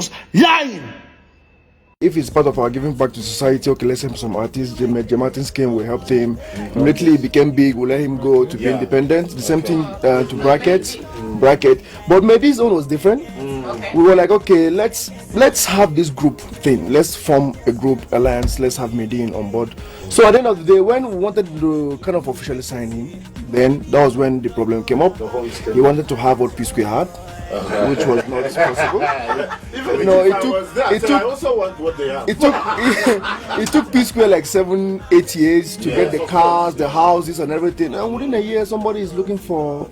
was lying. If it's part of our giving back to society, okay, let's help some artists. J Martins came, we helped him. Immediately he became big, we let him go to be independent. The same thing to Bracket. But Medi's own was different. We were like, okay, let's have this group thing. Let's form a group alliance. Let's have Medin on board. So at the end of the day, when we wanted to kind of officially sign him, then that was when the problem came up. He wanted to have what P Square had. Which was not possible. Even no, it took P Square like 7-8 years to get the cars, the houses, and everything. And within a year, somebody is looking for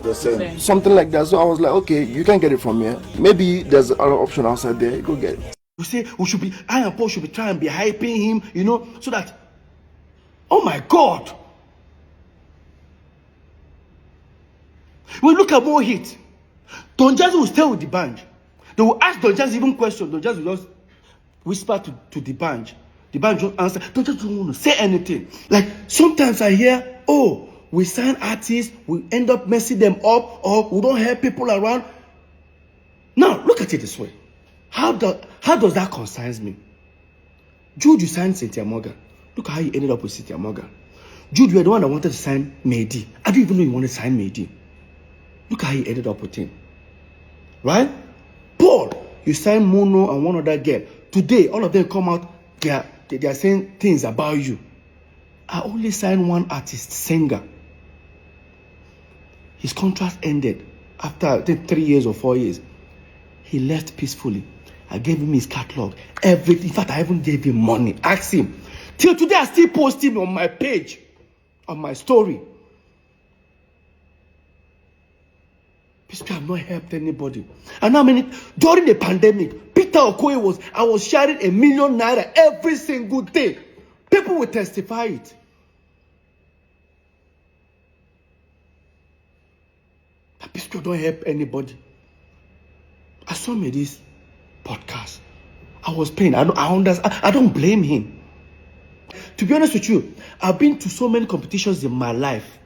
something like that. So I was like, okay, you can get it from here. Maybe there's another option outside there. You go get it. We say I and Paul should be trying to be hyping him, you know, so that. Oh my God! We look at more hits. Don Jazzy will stay with the band. They will ask Don Jazzy even questions. Don Jazzy will just whisper to the band. The band just answer. Don Jazzy don't want to say anything. Like sometimes I hear, oh, we sign artists, we end up messing them up, or we don't help people around. Now look at it this way. How does that concern me? Jude, you signed Cynthia Morgan. Look at how you ended up with Cynthia Morgan. Jude, you were the one that wanted to sign Mehdi. I didn't even know you wanted to sign Mehdi. Look how he ended up with him. Right? Paul, you signed Mono and one other girl. Today, all of them come out, they are saying things about you. I only signed one artist, singer. His contract ended after, I think, 3 years or 4 years. He left peacefully. I gave him his catalog. Everything. In fact, I even gave him money. Ask him. Till today, I still post him on my page, on my story. I have not helped anybody. And how many during the pandemic, Peter Okoye I was sharing ₦1 million every single day. People will testify it. That Pisco don't help anybody. I saw me this podcast. I was paying. I understand. I don't blame him. To be honest with you, I've been to so many competitions in my life.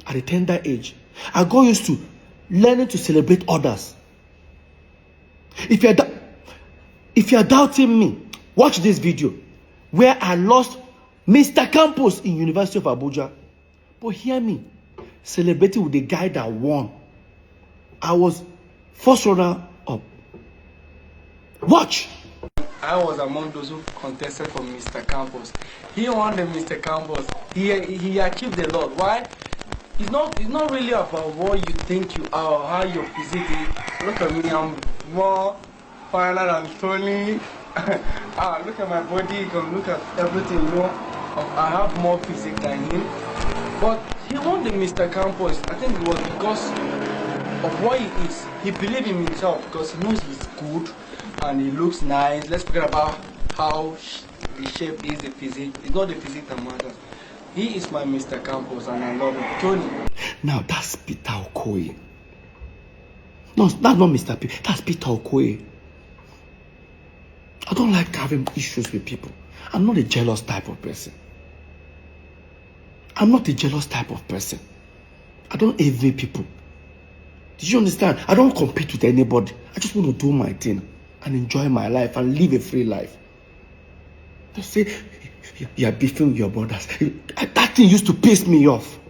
At a tender age, I got used to learning to celebrate others. If you're doubting me, watch this video where I lost Mr. Campos in University of Abuja. But hear me, celebrating with the guy that won. I was first runner up. Watch. I was among those who contested for Mr. Campos. He won the Mr. Campos. He achieved a lot. Why? It's not really about what you think you are or how your physique is. Look at me, I'm more finer than Tony. Look at my body, you can look at everything, you know. I have more physique than him. But he won the Mr. Campos. I think it was because of what he is. He believed in himself because he knows he's good and he looks nice. Let's forget about how the shape is, the physique. It's not the physique that matters. He is my Mr. Campos and I love him. Tony. Now that's Peter Okoye. No, that's not Mr. P. That's Peter Okoye. I don't like having issues with people. I'm not a jealous type of person. I'm not a jealous type of person. I don't envy people. Did you understand? I don't compete with anybody. I just want to do my thing and enjoy my life and live a free life. They say you're beefing with your brothers. That thing used to piss me off.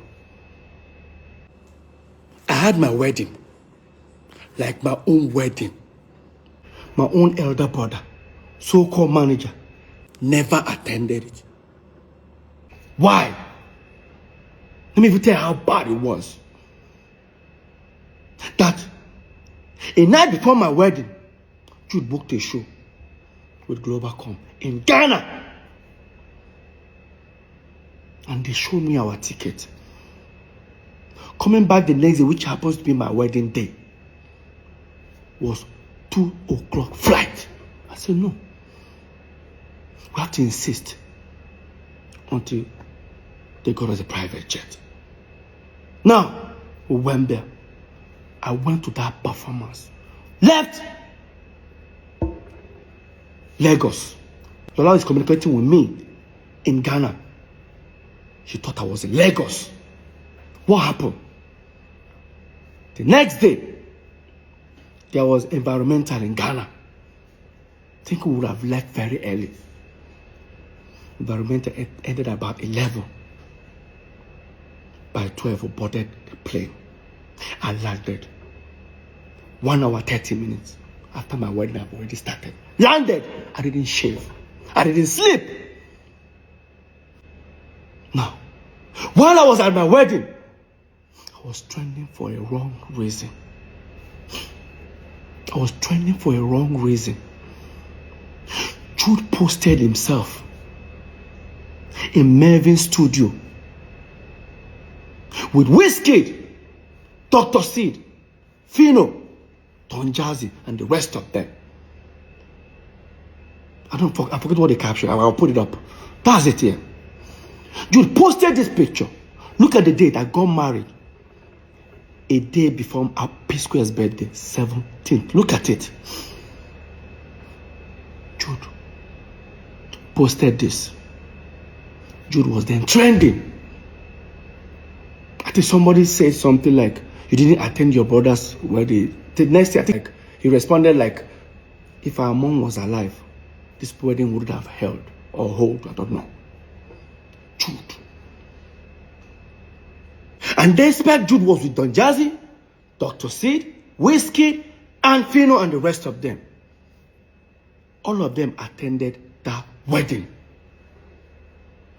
I had my wedding, like my own wedding. My own elder brother, so-called manager, never attended it. Why? Let me even tell you how bad it was. That a night before my wedding, Jude booked a show with Globalcom in Ghana. And they showed me our ticket. Coming back the next day, which happens to be my wedding day, was 2 o'clock flight. I said, no. We have to insist until they got us a private jet. Now, we went there. I went to that performance. Left Lagos. Lola is communicating with me in Ghana. She thought I was in Lagos. What happened? The next day, there was environmental in Ghana. think we would have left very early. Environmental ended about 11. By 12, we boarded the plane. I landed. 1 hour, 30 minutes after my wedding, I've already started. Landed. I didn't shave. I didn't sleep. Now, while I was at my wedding, I was trending for a wrong reason. I was trending for a wrong reason. Jude posted himself in Mervin's studio with Wizkid, Dr. Sid, Fino, Don Jazzy, and the rest of them. I forget what they captured. I'll put it up. That's it here. Jude posted this picture. Look at the date. I got married a day before P-Square's birthday, 17th. Look at it. Jude posted this. Jude was then trending. I think somebody said something like, you didn't attend your brother's wedding. The next day, I think he responded like, if our mom was alive, this wedding would have held or hold, I don't know. Jude. And despite Jude was with Don Jazzy, Dr. Sid, Wizkid, and Fino and the rest of them, all of them attended that wedding.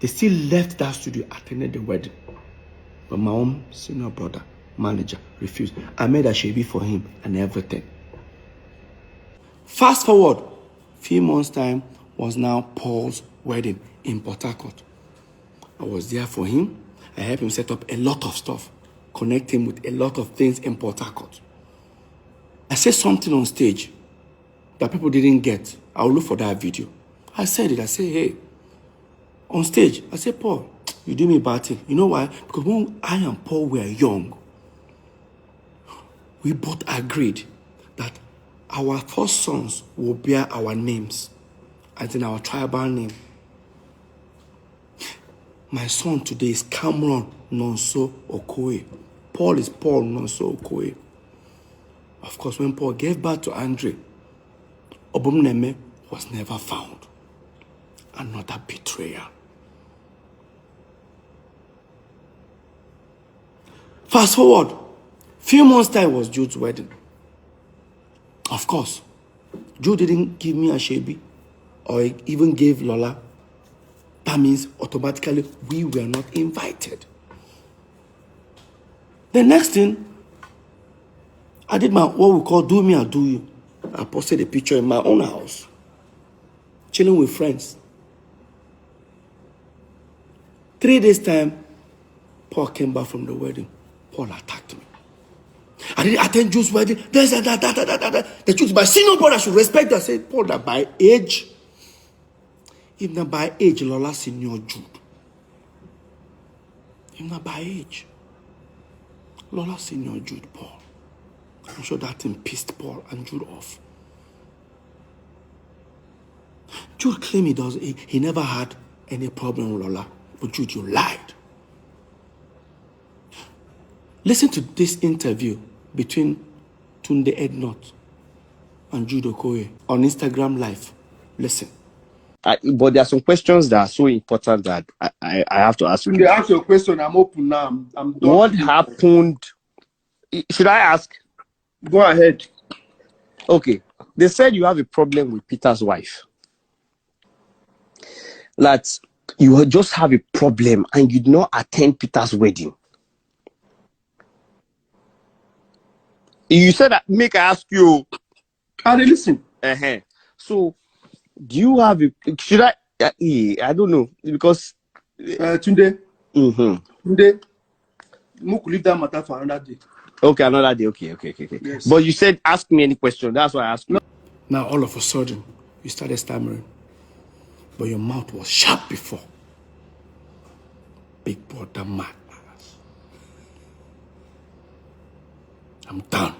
They still left that studio, attended the wedding. But my own senior brother, manager, refused. I made a shavy for him and everything. Fast forward, a few months' time was now Paul's wedding in Port Harcourt. I was there for him. I helped him set up a lot of stuff, connect him with a lot of things in Port Harcourt. I said something on stage that people didn't get. I'll look for that video. I said it. I said, hey, on stage, I said, Paul, you do me a bad thing. You know why? Because when I and Paul were young, we both agreed that our first sons will bear our names, as in our tribal name. My son today is Cameron Nonso Okoye. Paul is Paul Nonso Okoye. Of course, when Paul gave birth to Andre, Obumneme was never found. Another betrayal. Fast forward, few months time was Jude's wedding. Of course, Jude didn't give me a shebi or even gave Lola. That means automatically we were not invited. The next thing, I did what we call do me or do you. I posted a picture in my own house, chilling with friends. 3 days time, Paul came back from the wedding. Paul attacked me. I didn't attend Jude's wedding. The truth, my senior brother should respect. I said, Paul, that by age, if not by age, Lola senior Jude. If not by age, Lola senior Jude Paul. I'm sure that thing pissed Paul and Jude off. Jude claimed he never had any problem with Lola. But Jude, you lied. Listen to this interview between Tunde Ednot and Jude Okoye on Instagram Live. Listen. But there are some questions that are so important that I have to ask you. Tunde, ask your question. I'm open now. I'm done. What happened? Should I ask? Go ahead. Okay. They said you have a problem with Peter's wife. That you just have a problem and you did not attend Peter's wedding. You said that, make I ask you. Listen. So, do you have a, should I don't know, because Tunde. Tunde, Mook leave that matter for another day. Okay, another day. Okay. Yes. But you said ask me any question. That's why I asked you. Now all of a sudden, you started stammering. But your mouth was sharp before. Big brother madness. I'm done.